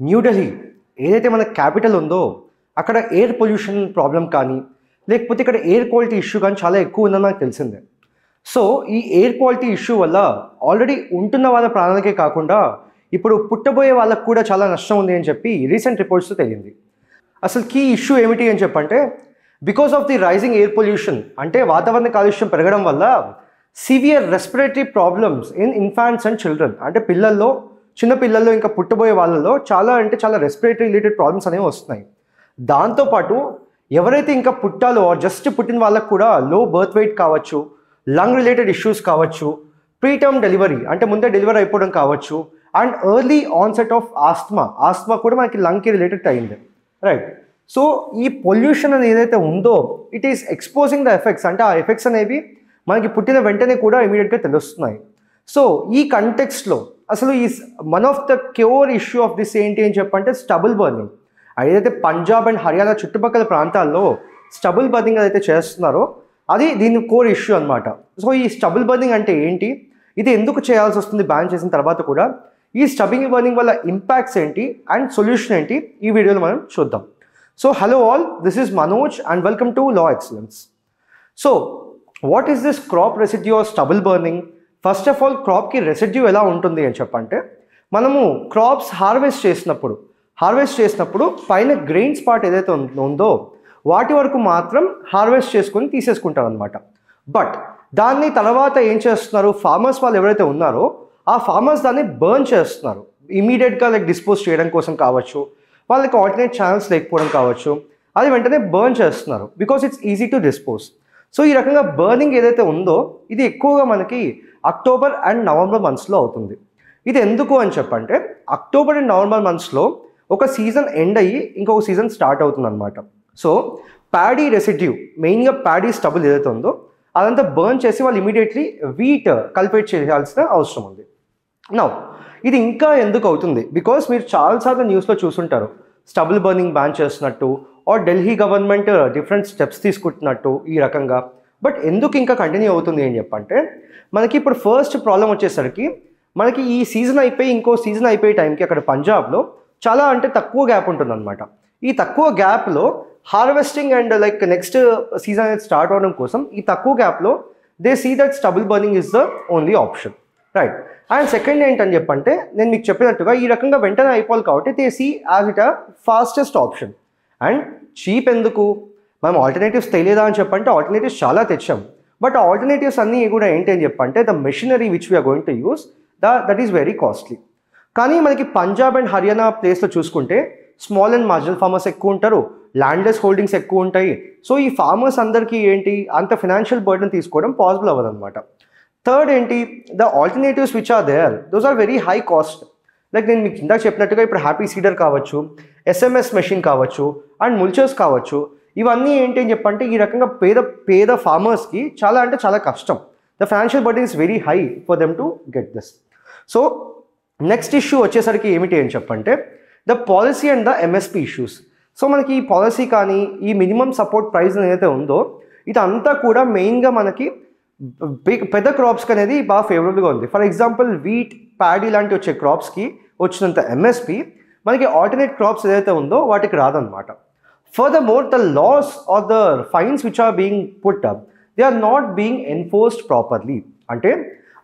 న్యూఢిల్లీ ఏదైతే మన క్యాపిటల్ ఉందో అక్కడ ఎయిర్ పొల్యూషన్ ప్రాబ్లం కానీ లేకపోతే ఇక్కడ ఎయిర్ క్వాలిటీ ఇష్యూ కానీ చాలా ఎక్కువ ఉందని మనకు తెలిసిందే. సో ఈ ఎయిర్ క్వాలిటీ ఇష్యూ వల్ల ఆల్రెడీ ఉంటున్న వాళ్ళ ప్రాణాలకే కాకుండా ఇప్పుడు పుట్టబోయే వాళ్ళకు కూడా చాలా నష్టం ఉంది అని చెప్పి రీసెంట్ రిపోర్ట్స్తో తెలియంది. అసలు కీ ఇష్యూ ఏమిటి అని చెప్పంటే because of the rising air pollution అంటే వాతావరణ కాలుష్యం పెరగడం వల్ల severe respiratory problems in infants and children అంటే చిన్న పిల్లల్లో ఇంకా పుట్టబోయే వాళ్ళలో చాలా రెస్పిరేటరీ రిలేటెడ్ ప్రాబ్లమ్స్ అనేవి వస్తున్నాయి. దాంతోపాటు ఎవరైతే ఇంకా పుట్టాలో జస్ట్ పుట్టిన వాళ్ళకు కూడా లో బర్త్ వెయిట్ కావచ్చు, లంగ్ రిలేటెడ్ ఇష్యూస్ కావచ్చు, ప్రీటర్మ్ డెలివరీ అంటే ముందే డెలివరీ అయిపోవడం కావచ్చు, and early onset of asthma కూడా మనకి లంగ్కి రిలేటెడ్ అయింది, రైట్? సో ఈ పొల్యూషన్ అనేది ఏదైతే ఉందో it is exposing the effects అంటే ఆ ఎఫెక్ట్స్ అనేవి మనకి పుట్టిన వెంటనే కూడా ఇమీడియట్గా తెలుస్తున్నాయి. సో ఈ కంటెక్స్ట్లో అసలు ఈ one of the cure issue of this ఏంటి అని చెప్పంటే స్టబుల్ బర్నింగ్. ఏదైతే పంజాబ్ అండ్ హర్యానా చుట్టుపక్కల ప్రాంతాల్లో స్టబుల్ బర్నింగ్ ఏదైతే చేస్తున్నారో అది దీని కోర్ ఇష్యూ అనమాట. సో ఈ స్టబుల్ బర్నింగ్ అంటే ఏంటి, ఇది ఎందుకు చేయాల్సి వస్తుంది బ్యాన్ చేసిన తర్వాత కూడా, ఈ స్టబింగ్ బర్నింగ్ వల్ల ఇంపాక్ట్స్ ఏంటి అండ్ సొల్యూషన్ ఏంటి ఈ వీడియోలో మనం చూద్దాం. So hello all, this is Manoj and welcome to Law Excellence. So what is this crop residue or stubble burning? First of all క్రాప్కి రెసిడ్యూ ఎలా ఉంటుంది అని చెప్పంటే మనము క్రాప్స్ హార్వెస్ట్ చేసినప్పుడు పైన గ్రెయిన్స్ పార్ట్ ఏదైతే ఉందో వాటి వరకు మాత్రం హార్వెస్ట్ చేసుకొని తీసేసుకుంటారు అనమాట. బట్ దాన్ని తర్వాత ఏం చేస్తున్నారు, ఫార్మర్స్ వాళ్ళు ఎవరైతే ఉన్నారో ఆ ఫార్మర్స్ దాన్ని బర్న్ చేస్తున్నారు ఇమీడియట్గా, లైక్ డిస్పోజ్ చేయడం కోసం కావచ్చు, వాళ్ళకి ఆల్టర్నేట్ ఛానల్స్ లేకపోవడం కావచ్చు, అది వెంటనే బర్న్ చేస్తున్నారు because it's easy to dispose. So ఈ రకంగా బర్నింగ్ ఏదైతే ఉందో ఇది ఎక్కువగా మనకి అక్టోబర్ అండ్ నవంబర్ మంత్స్లో అవుతుంది. ఇది ఎందుకు అని చెప్పంటే అక్టోబర్ అండ్ నవంబర్ మంత్స్లో ఒక సీజన్ ఎండ్ అయ్యి ఇంకొక సీజన్ స్టార్ట్ అవుతుంది అనమాట. సో ప్యాడీ రెసిడ్యూ, మెయిన్గా ప్యాడీ స్టబుల్ ఏదైతే ఉందో అదంతా బర్న్ చేసి వాళ్ళు ఇమీడియట్లీ వీట్ కల్టివేట్ చేయాల్సిన అవసరం ఉంది. నౌ ఇది ఇంకా ఎందుకు అవుతుంది, బికాస్ మీరు చాలాసార్లు న్యూస్లో చూసుంటారు స్టబుల్ బర్నింగ్ బ్యాన్ చేస్తున్నట్టు or Delhi government different steps తీసుకుంటున్నట్టు ఈ రకంగా. బట్ ఎందుకు ఇంకా కంటిన్యూ అవుతుంది అని చెప్పంటే మనకి ఇప్పుడు ఫస్ట్ ప్రాబ్లం వచ్చేసరికి మనకి ఈ సీజన్ అయిపోయి ఇంకో సీజన్ అయిపోయే టైంకి అక్కడ పంజాబ్లో చాలా తక్కువ గ్యాప్ ఉంటుంది అనమాట. ఈ తక్కువ గ్యాప్లో harvesting and like next season అనేది స్టార్ట్ అవడం కోసం ఈ తక్కువ గ్యాప్లో they see that stubble burning is the only option, right? And second ఏంటని చెప్పంటే నేను మీకు చెప్పినట్టుగా ఈ రకంగా వెంటనే అయిపోవాలి కాబట్టి they see as it a fastest option. And cheap ఎందుకు, మనం ఆల్టర్నేటివ్స్ తెలియదా అని చెప్పంటే ఆల్టర్నేటివ్స్ చాలా తెచ్చాం. బట్ ఆల్టర్నేటివ్స్ అన్నీ కూడా ఏంటి అని చెప్పంటే the machinery which we're going to use that is very costly. కానీ మనకి పంజాబ్ అండ్ హర్యానా ప్లేస్లో చూసుకుంటే స్మాల్ అండ్ మార్జినల్ ఫార్మర్స్ ఎక్కువ ఉంటారు, ల్యాండ్లెస్ హోల్డింగ్స్ ఎక్కువ ఉంటాయి. సో ఈ ఫార్మర్స్ అందరికీ ఏంటి అంత ఫినాన్షియల్ బర్డెన్ తీసుకోవడం పాసిబుల్ అవ్వదు అనమాట. థర్డ్ ఏంటి, the alternatives which are there those are very high cost. Like నేను మీకు ఇందాక చెప్పినట్టుగా ఇప్పుడు హ్యాపీ సీడర్ కావచ్చు, ఎస్ఎంఎస్ మెషిన్ కావచ్చు అండ్ ముల్చర్స్ కావచ్చు, ఇవన్నీ ఏంటి అని చెప్పంటే ఈ రకంగా పేద ఫార్మర్స్కి చాలా కష్టం. The financial burden is very high for them to get this. So next issue వచ్చేసరికి ఏమిటి అని చెప్పంటే the policy and the MSP issues. So మనకి ఈ పాలసీ కానీ ఈ మినిమం సపోర్ట్ ప్రైస్ ఏదైతే ఉందో ఇదంతా కూడా మెయిన్గా మనకి పెద్ద క్రాప్స్కి అనేది బాగా ఫేవరబుల్గా ఉంది. ఫర్ ఎగ్జాంపుల్ వీట్, ప్యాడీ లాంటి వచ్చే క్రాప్స్కి వచ్చినంత ఎంఎస్పి మనకి ఆల్టర్నేట్ క్రాప్స్ ఏదైతే ఉందో వాటికి రాదనమాట. Furthermore, the laws or the fines which are being put up, they are not being enforced properly. అంటే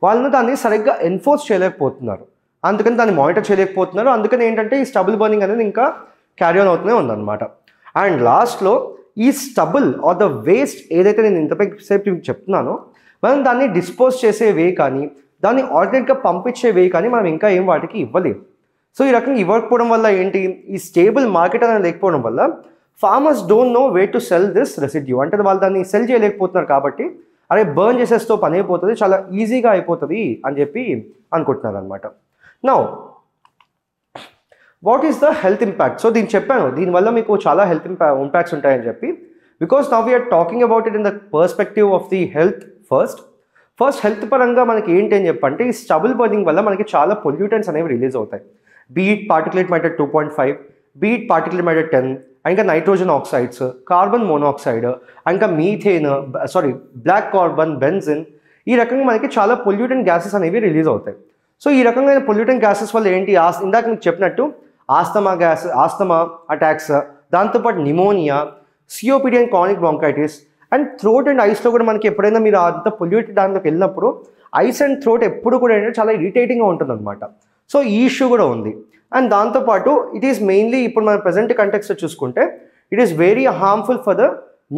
వాళ్ళు దాన్ని సరిగ్గా ఎన్ఫోర్స్ చేయలేకపోతున్నారు, అందుకని దాన్ని మానిటర్ చేయలేకపోతున్నారు. అందుకని ఏంటంటే ఈ స్టబుల్ బర్నింగ్ అనేది ఇంకా క్యారీ ఆన్ అవుతూనే ఉందన్నమాట. అండ్ లాస్ట్లో ఈ స్టబుల్ ఆర్ ద వేస్ట్ ఏదైతే నేను ఇంతసేపు చెప్తున్నానో మనం దాన్ని డిస్పోజ్ చేసే వే కానీ దాన్ని ఆల్టర్నేట్గా పంపించే వే కానీ మనం ఇంకా ఏం వాటికి ఇవ్వలేము. సో ఈ రకంగా ఇవ్వకపోవడం వల్ల ఏంటి, ఈ స్టేబుల్ మార్కెట్ అనేది లేకపోవడం వల్ల farmers don't know way to sell this residue. అంటే వాళ్ళు దాన్ని సెల్ చేయలేకపోతున్నారు కాబట్టి అరే బర్న్ చేసేస్తూ పని అయిపోతుంది, చాలా ఈజీగా అయిపోతుంది అని చెప్పి అనుకుంటున్నారు అనమాట. Now what is the health impact? So దీన్ని చెప్పాను, దీనివల్ల మీకు చాలా హెల్త్ ఇంపాక్ట్స్ ఉంటాయని చెప్పి, because now we're talking about it in the perspective of the health. First health పరంగా మనకి ఏంటి అని చెప్పంటే ఈ స్టబుల్ బర్నింగ్ వల్ల మనకి చాలా పొల్యూటెంట్స్ అనేవి రిలీజ్ అవుతాయి. బీట్ పార్టికులేట్ మ్యాటర్ 2.5, బీట్ పార్టికులేట్ మ్యాటర్ 10, ఇంకా నైట్రోజన్ ఆక్సైడ్స్, కార్బన్ మోనాక్సైడ్, ఇంకా మీథేన్, బ్లాక్ కార్బన్, బెంజిన్, ఈ రకంగా మనకి చాలా పొల్యూటెంట్ గ్యాసెస్ అనేవి రిలీజ్ అవుతాయి. సో ఈ రకంగా పొల్యూటెంట్ గ్యాసెస్ వల్ల ఏంటి, ఇందాక మీకు చెప్పినట్టు ఆస్తమా అటాక్స్, దాంతోపాటు pneumonia, COPD and chronic bronchitis, and throat and ఐస్లో కూడా మనకి ఎప్పుడైనా మీరు అంత పొల్యూటెడ్ దాంట్లోకి వెళ్ళినప్పుడు ఐస్ అండ్ థ్రోట్ ఎప్పుడు కూడా ఏంటంటే చాలా ఇరిటేటింగ్గా ఉంటుంది అనమాట. సో ఈ ఇష్యూ కూడా ఉంది. అండ్ దాంతోపాటు ఇట్ ఈస్ మెయిన్లీ ఇప్పుడు మన ప్రజెంట్ కంటెక్స్లో చూసుకుంటే it is very harmful for the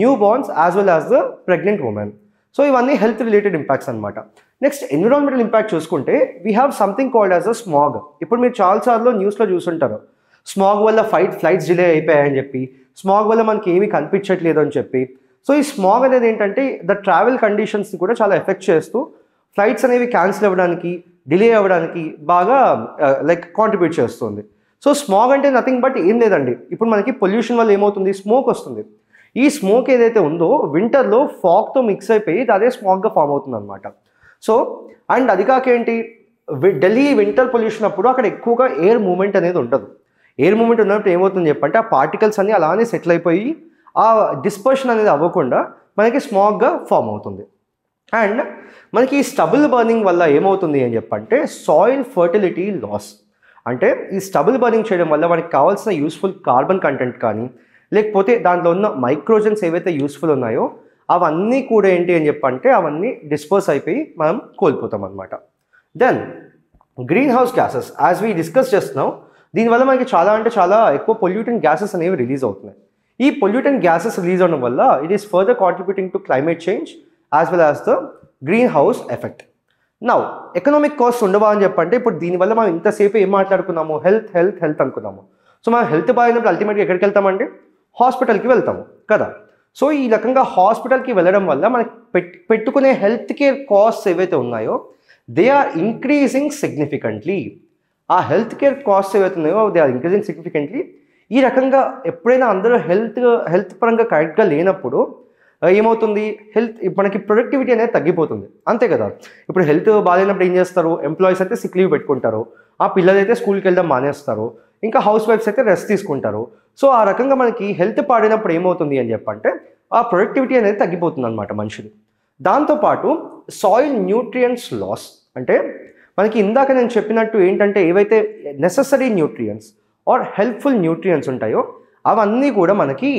new borns as well as the pregnant women. So ఇవన్నీ హెల్త్ రిలేటెడ్ ఇంపాక్ట్స్ అనమాట. నెక్స్ట్ ఎన్విరాన్మెంటల్ ఇంపాక్ట్ చూసుకుంటే we have something called as a smog. ఇప్పుడు మీరు చాలాసార్లు న్యూస్లో చూసుంటారు, స్మాగ్ వల్ల ఫ్లైట్స్ డిలే అయిపోయాయని చెప్పి, స్మాగ్ వల్ల మనకి ఏమీ కనిపించట్లేదు అని చెప్పి. సో ఈ స్మాగ్ అనేది ఏంటంటే ద ట్రావెల్ కండిషన్స్ని కూడా చాలా ఎఫెక్ట్ చేస్తూ ఫ్లైట్స్ అనేవి క్యాన్సిల్ అవ్వడానికి, డిలే అవ్వడానికి బాగా కాంట్రిబ్యూట్ చేస్తుంది. సో స్మాగ్ అంటే నథింగ్ బట్ ఏం లేదండి, ఇప్పుడు మనకి పొల్యూషన్ వల్ల ఏమవుతుంది, స్మోక్ వస్తుంది. ఈ స్మోక్ ఏదైతే ఉందో వింటర్లో ఫాగ్తో మిక్స్ అయిపోయి అదే స్మాగ్గా ఫామ్ అవుతుంది అనమాట. సో అండ్ అది కాక ఏంటి, ఢిల్లీ వింటర్ పొల్యూషన్ అప్పుడు అక్కడ ఎక్కువగా ఎయిర్ మూమెంట్ అనేది ఉండదు. ఎయిర్ మూమెంట్ ఉన్నప్పుడు ఏమవుతుంది చెప్పంటే ఆ పార్టికల్స్ అన్నీ అలానే సెటిల్ అయిపోయి ఆ డిస్పర్షన్ అనేది అవ్వకుండా మనకి స్మాగ్గా ఫామ్ అవుతుంది. అండ్ మనకి ఈ స్టబుల్ బర్నింగ్ వల్ల ఏమవుతుంది అని చెప్పంటే సాయిల్ ఫర్టిలిటీ లాస్. అంటే ఈ స్టబుల్ బర్నింగ్ చేయడం వల్ల మనకి కావాల్సిన యూస్ఫుల్ కార్బన్ కంటెంట్ కానీ లేకపోతే దాంట్లో ఉన్న మైక్రోజన్స్ ఏవైతే యూస్ఫుల్ ఉన్నాయో అవన్నీ కూడా ఏంటి అని చెప్పంటే అవన్నీ డిస్పర్స్ అయిపోయి మనం కోల్పోతాం అనమాట. Then green house gases as we discuss చేస్తున్నాం, దీనివల్ల మనకి చాలా ఎక్కువ పొల్యూటెంట్ గ్యాసెస్ అనేవి రిలీజ్ అవుతున్నాయి. ఈ పొల్యూటెంట్ గ్యాసెస్ రిలీజ్ అవడం వల్ల it is further contributing to climate change as well as the green house effect. Now economic cost ఉండవా అని చెప్పంటే ఇప్పుడు దీనివల్ల మనం ఇంతసేపు ఏం మాట్లాడుకున్నాము, హెల్త్ అనుకున్నాము. సో మనం హెల్త్ బాగాలేనప్పుడు అల్టిమేట్గా ఎక్కడికి వెళ్తామండి, హాస్పిటల్కి వెళ్తాము కదా. సో ఈ రకంగా హాస్పిటల్కి వెళ్ళడం వల్ల మనకి పెట్టుకునే హెల్త్ కేర్ కాస్ట్స్ ఏవైతే ఉన్నాయో దే ఆర్ ఇంక్రీజింగ్ సిగ్నిఫికెంట్లీ. ఆ హెల్త్ కేర్ కాస్ట్స్ ఏవైతే ఉన్నాయో దే ఆర్ ఇంక్రీజింగ్ సిగ్నిఫికెంట్లీ. ఈ రకంగా ఎప్పుడైనా అందరూ హెల్త్ పరంగా కరెక్ట్గా లేనప్పుడు ఏమవుతుంది, మనకి ప్రొడక్టివిటీ అనేది తగ్గిపోతుంది, అంతే కదా. ఇప్పుడు హెల్త్ బాగాలేనప్పుడు ఏం చేస్తారు, ఎంప్లాయీస్ అయితే సిక్ లీవ్ పెట్టుకుంటారు, ఆ పిల్లలు అయితే స్కూల్కి వెళ్ళడం మానేస్తారు, ఇంకా హౌస్ వైఫ్స్ అయితే రెస్ట్ తీసుకుంటారు. సో ఆ రకంగా మనకి హెల్త్ పాడైనప్పుడు ఏమవుతుంది అని చెప్పంటే ఆ ప్రొడక్టివిటీ అనేది తగ్గిపోతుంది అనమాట మనుషులు. దాంతోపాటు సాయిల్ న్యూట్రియంట్స్ లాస్, అంటే మనకి ఇందాక నేను చెప్పినట్టు ఏంటంటే ఏవైతే necessary nutrients or helpful nutrients ఉంటాయో అవన్నీ కూడా మనకి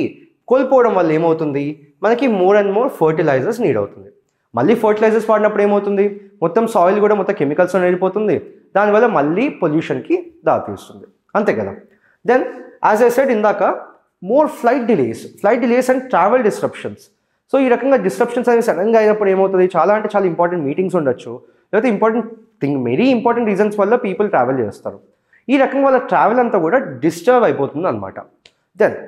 కోల్పోవడం వల్ల ఏమవుతుంది, మనకి more and more fertilisers need అవుతుంది. మళ్ళీ ఫర్టిలైజర్స్ వాడినప్పుడు ఏమవుతుంది, మొత్తం సాయిల్ కూడా మొత్తం కెమికల్స్తో నిండిపోతుంది, దానివల్ల మళ్ళీ పొల్యూషన్కి దారితీస్తుంది, అంతే కదా. దెన్ యాజ్ ఐ సెడ్ ఇందాక more flight delays and travel disruptions. So ఈ రకంగా డిస్రప్షన్స్ అనేవి సడన్గా అయినప్పుడు ఏమవుతుంది, చాలా ఇంపార్టెంట్ మీటింగ్స్ ఉండొచ్చు, లేకపోతే వెరీ ఇంపార్టెంట్ రీజన్స్ వల్ల పీపుల్ ట్రావెల్ చేస్తారు. ఈ రకంగా వాళ్ళ ట్రావెల్ అంతా కూడా డిస్టర్బ్ అయిపోతుంది అనమాట. దెన్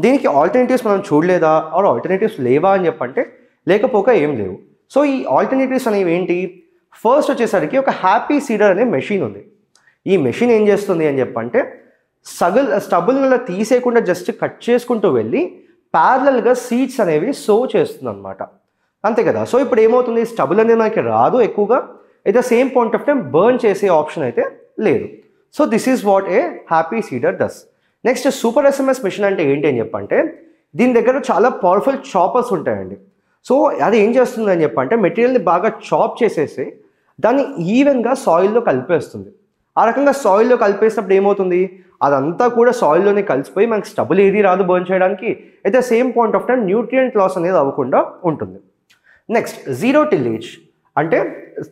దీనికి ఆల్టర్నేటివ్స్ మనం చూడలేదా ఆర్ ఆల్టర్నేటివ్స్ లేవా అని చెప్పంటే లేకపోక ఏం లేవు. సో ఈ ఆల్టర్నేటివ్స్ అనేవి ఏంటి, ఫస్ట్ వచ్చేసరికి ఒక హ్యాపీ సీడర్ అనే మెషిన్ ఉంది. ఈ మెషిన్ ఏం చేస్తుంది అని చెప్పంటే స్టబుల్ తీసేయకుండా జస్ట్ కట్ చేసుకుంటూ వెళ్ళి ప్యారలల్గా సీడ్స్ అనేవి సో చేస్తుంది అనమాట, అంతే కదా. సో ఇప్పుడు ఏమవుతుంది, స్టబుల్ అనేది మనకి రాదు ఎక్కువగా, at the same point of time burn చేసే ఆప్షన్ అయితే లేదు. So this is what a happy seeder does. Next super SMS machine అంటే ఏంటి అని చెప్పంటే దీని దగ్గర చాలా పవర్ఫుల్ చాపర్స్ ఉంటాయండి. సో అది ఏం చేస్తుంది అని చెప్పంటే మెటీరియల్ని బాగా చాప్ చేసేసి దాన్ని ఈవెన్గా సాయిల్లో కలిపేస్తుంది. ఆ రకంగా సాయిల్లో కలిపేసినప్పుడు ఏమవుతుంది, అదంతా కూడా సాయిల్లోనే కలిసిపోయి మనకి స్టబుల్ ఏది రాదు బర్న్ చేయడానికి, at the same point of time nutrient loss అనేది అవ్వకుండా ఉంటుంది. నెక్స్ట్ జీరో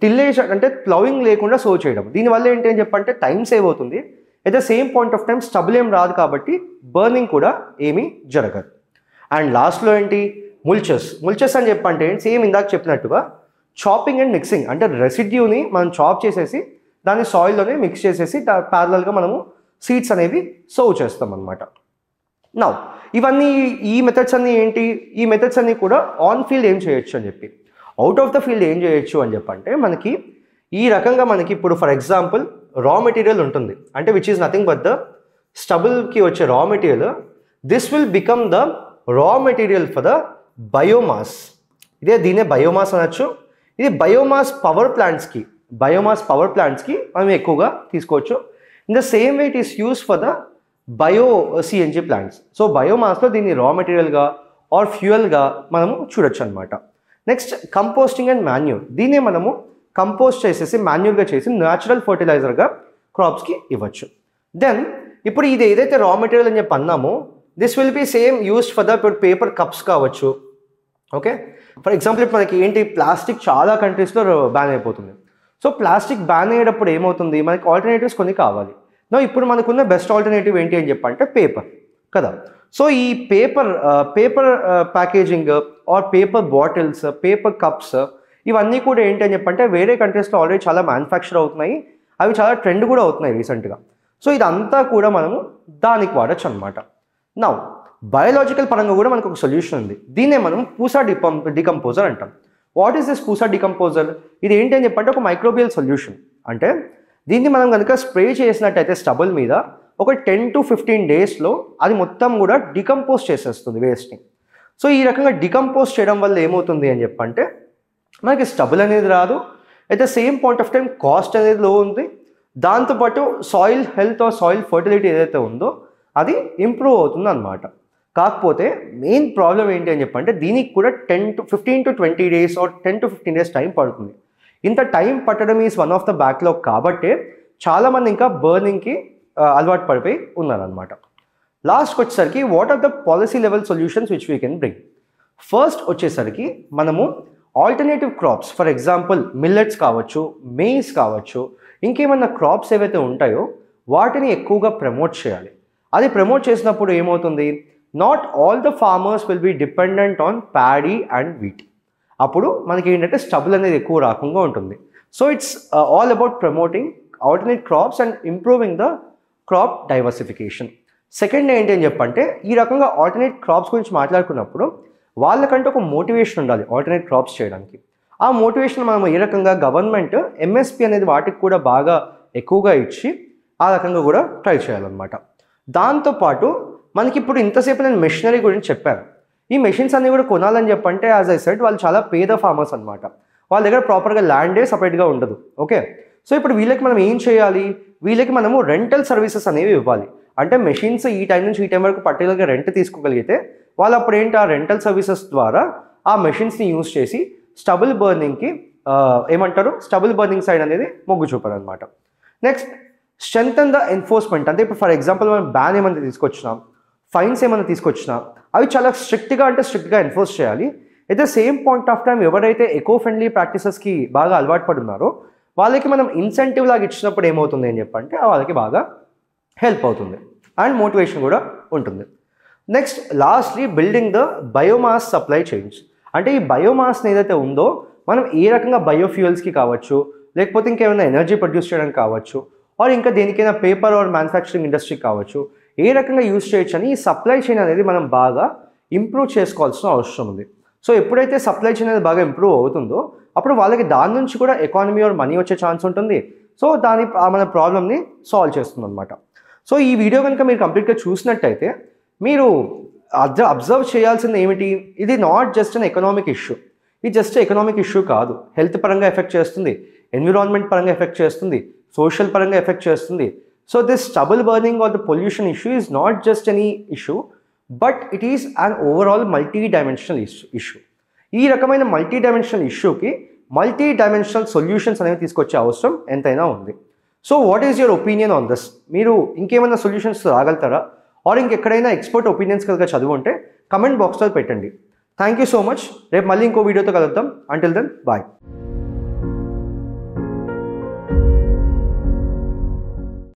టిల్లేజ్ అంటే ప్లౌయింగ్ లేకుండా సో చేయడం. దీనివల్ల ఏంటి అని చెప్పంటే టైం సేవ్ అవుతుంది, at the same point of time stubble ఏం రాదు కాబట్టి బర్నింగ్ కూడా ఏమీ జరగదు. అండ్ లాస్ట్లో ఏంటి, ముల్చెస్ అని చెప్పంటే సేమ్ ఇందాక చెప్పినట్టుగా చాపింగ్ అండ్ మిక్సింగ్, అంటే రెసిడ్యూని మనం చాప్ చేసేసి దాన్ని సాయిల్లోనే మిక్స్ చేసేసి ప్యారలల్గా మనము సీడ్స్ అనేవి సోవ్ చేస్తాం అనమాట. నౌ ఇవన్నీ ఈ మెథడ్స్ అన్నీ ఏంటి, ఈ మెథడ్స్ అన్నీ కూడా ఆన్ ఫీల్డ్ ఏం చేయొచ్చు అని చెప్పి, అవుట్ ఆఫ్ ద ఫీల్డ్ ఏం చేయొచ్చు అని చెప్పంటే మనకి ఈ రకంగా మనకి ఇప్పుడు ఫర్ ఎగ్జాంపుల్ రా మెటీరియల్ ఉంటుంది, అంటే which is nothing but the స్టబుల్కి వచ్చే raw material, this will become the raw material for the biomass. దీనే బయోమాస్ అనొచ్చు. ఇది బయోమాస్ పవర్ ప్లాంట్స్కి మనం ఎక్కువగా తీసుకోవచ్చు. In the same way it is use for the bio CNG plants. So బయోమాస్లో దీన్ని రా మెటీరియల్గా ఆర్ ఫ్యూయల్గా మనము చూడొచ్చు అనమాట. నెక్స్ట్ కంపోస్టింగ్ అండ్ మాన్యూర్, దీన్నే మనము కంపోస్ట్ చేసేసి మాన్యూర్గా చేసి న్యాచురల్ ఫర్టిలైజర్గా క్రాప్స్కి ఇవ్వచ్చు. దెన్ ఇప్పుడు ఇది ఏదైతే రా మెటీరియల్ అని చెప్పి అన్నామో this will be same used for the paper cups కావచ్చు. ఓకే, ఫర్ ఎగ్జాంపుల్ ఇప్పుడు మనకి ఏంటి ప్లాస్టిక్ చాలా కంట్రీస్లో బ్యాన్ అయిపోతుంది. సో ప్లాస్టిక్ బ్యాన్ అయ్యేటప్పుడు ఏమవుతుంది, మనకి ఆల్టర్నేటివ్స్ కొన్ని కావాలి. ఇప్పుడు మనకున్న బెస్ట్ ఆల్టర్నేటివ్ ఏంటి అని చెప్పంటే పేపర్ కదా. సో ఈ paper packaging are paper bottles, paper cups ఇవన్నీ కూడా ఏంటి అని చెప్పంటే వేరే కంట్రీస్లో ఆల్రెడీ చాలా మ్యానుఫ్యాక్చర్ అవుతున్నాయి, అవి చాలా ట్రెండ్ కూడా అవుతున్నాయి రీసెంట్గా. సో ఇదంతా కూడా మనము దానికి వాడచ్చు అనమాట. నౌ బయోలాజికల్ పరంగా కూడా మనకు ఒక సొల్యూషన్ ఉంది, దీన్నే మనం పూసా డికంపోజర్ అంటాం. What is this Pusa decomposer? ఇది ఏంటి అని చెప్పంటే ఒక మైక్రోబియల్ సొల్యూషన్. అంటే దీన్ని మనం కనుక స్ప్రే చేసినట్టయితే స్టబుల్ మీద ఒక 10 to 15 డేస్లో అది మొత్తం కూడా డికంపోజ్ చేసేస్తుంది వేస్ట్ని. సో ఈ రకంగా డికంపోజ్ చేయడం వల్ల ఏమవుతుంది అని చెప్పంటే మనకి స్టబుల్ అనేది రాదు, at the same point of time cost అనేది లో ఉంది, దాంతోపాటు soil health or soil fertility ఏదైతే ఉందో అది ఇంప్రూవ్ అవుతుంది అనమాట. కాకపోతే మెయిన్ ప్రాబ్లం ఏంటి అని చెప్పంటే దీనికి కూడా 15 to 20 days or 10 to 15 days time పడుతుంది. ఇంత టైం పట్టడం is one of the backlog కాబట్టి చాలామంది ఇంకా బర్నింగ్కి అలవాటు పడిపోయి ఉన్నారనమాట. లాస్ట్కి వచ్చేసరికి what are the policy level solutions which we can bring. First వచ్చేసరికి మనము alternative crops, for example millets కావచ్చు, మేస్ కావచ్చు, ఇంకేమన్నా క్రాప్స్ ఏవైతే ఉంటాయో వాటిని ఎక్కువగా ప్రమోట్ చేయాలి. అది ప్రమోట్ చేసినప్పుడు ఏమవుతుంది, not all the farmers will be dependent on paddy and wheat. అప్పుడు మనకి ఏంటంటే స్టబుల్ అనేది ఎక్కువ రాకుండా ఉంటుంది. So it's all about promoting alternate crops and improving the crop diversification. Second ఏంటి అని చెప్పంటే ఈ రకంగా ఆల్టర్నేట్ క్రాప్స్ గురించి మాట్లాడుకున్నప్పుడు వాళ్ళకంటే ఒక మోటివేషన్ ఉండాలి ఆల్టర్నేట్ క్రాప్స్ చేయడానికి. ఆ మోటివేషన్ మనం ఏ రకంగా గవర్నమెంట్ ఎంఎస్పి అనేది వాటికి కూడా బాగా ఎక్కువగా ఇచ్చి ఆ రకంగా కూడా ట్రై చేయాలన్నమాట. దాంతోపాటు మనకి ఇప్పుడు ఇంతసేపు నేను మెషినరీ గురించి చెప్పాను, ఈ మెషిన్స్ అన్నీ కూడా కొనాలని చెప్పంటే యాజ్ ఐ సెడ్ వాళ్ళు చాలా పేద ఫార్మర్స్ అనమాట, వాళ్ళ దగ్గర ప్రాపర్గా ల్యాండే సపరేట్గా ఉండదు. ఓకే, సో ఇప్పుడు వీళ్ళకి మనం ఏం చేయాలి, వీళ్ళకి మనము రెంటల్ సర్వీసెస్ అనేవి ఇవ్వాలి. అంటే మెషిన్స్ ఈ టైం నుంచి ఈ టైం వరకు పర్టికులర్గా రెంట్ తీసుకోగలిగితే వాళ్ళు అప్పుడు ఏంటి ఆ రెంటల్ సర్వీసెస్ ద్వారా ఆ మెషిన్స్ని యూజ్ చేసి స్టబుల్ బర్నింగ్కి ఏమంటారు స్టబుల్ బర్నింగ్ సైడ్ అనేది మొగ్గు చూపారు అనమాట. Next strengthen the enforcement. అంటే ఇప్పుడు ఫర్ ఎగ్జాంపుల్ మనం బ్యాన్ ఏమైనా తీసుకొచ్చినా, ఫైన్స్ ఏమైనా తీసుకొచ్చినా అవి చాలా స్ట్రిక్ట్గా ఎన్ఫోర్స్ చేయాలి. At the same point of time ఎవరైతే ఎకో ఫ్రెండ్లీ ప్రాక్టీసెస్కి బాగా అలవాటు పడున్నారో వాళ్ళకి మనం ఇన్సెంటివ్ లాగా ఇచ్చినప్పుడు ఏమవుతుంది అని చెప్పంటే వాళ్ళకి బాగా హెల్ప్ అవుతుంది అండ్ మోటివేషన్ కూడా ఉంటుంది. Next lastly building the biomass supply chains. అంటే ఈ బయోమాస్ని ఏదైతే ఉందో మనం ఏ రకంగా బయోఫ్యూయల్స్కి కావచ్చు, లేకపోతే ఇంకేమైనా ఎనర్జీ ప్రొడ్యూస్ చేయడానికి కావచ్చు, ఆర్ ఇంకా దేనికైనా పేపర్ ఆర్ మ్యానుఫ్యాక్చరింగ్ ఇండస్ట్రీకి కావచ్చు, ఏ రకంగా యూజ్ చేయొచ్చు అని ఈ సప్లై చైన్ అనేది మనం బాగా ఇంప్రూవ్ చేసుకోవాల్సిన అవసరం ఉంది. సో ఎప్పుడైతే సప్లై చైన్ అనేది బాగా ఇంప్రూవ్ అవుతుందో అప్పుడు వాళ్ళకి దాని నుంచి కూడా ఎకానమీ ఆర్ మనీ వచ్చే ఛాన్స్ ఉంటుంది. సో మన ప్రాబ్లమ్ని సాల్వ్ చేస్తుంది అనమాట. సో ఈ వీడియో కనుక మీరు కంప్లీట్గా చూసినట్టయితే మీరు అబ్జర్వ్ చేయాల్సింది ఏమిటి, ఇది not just an economic issue, ఇది జస్ట్ ఎకనామిక్ ఇష్యూ కాదు, హెల్త్ పరంగా ఎఫెక్ట్ చేస్తుంది, ఎన్విరాన్మెంట్ పరంగా ఎఫెక్ట్ చేస్తుంది, సోషల్ పరంగా ఎఫెక్ట్ చేస్తుంది. So this stubble burning or the pollution issue is not just any issue, but it is an overall multi dimensional issue. ఈ రకమైన మల్టీ డైమెన్షనల్ ఇష్యూకి మల్టీ డైమెన్షనల్ సొల్యూషన్స్ అనేవి తీసుకొచ్చే అవసరం ఎంతైనా ఉంది. So what is your opinion on this? మీరు ఇంకేమైనా సొల్యూషన్స్ రాగలుగుతారా, ఆర్ ఇంకెక్కడైనా ఎక్స్పర్ట్ ఒపీనియన్స్ కనుక చదువు ఉంటే కమెంట్ బాక్స్లో పెట్టండి. Thank you so much. రేపు మళ్ళీ ఇంకో వీడియోతో కలుద్దాం. Until then bye.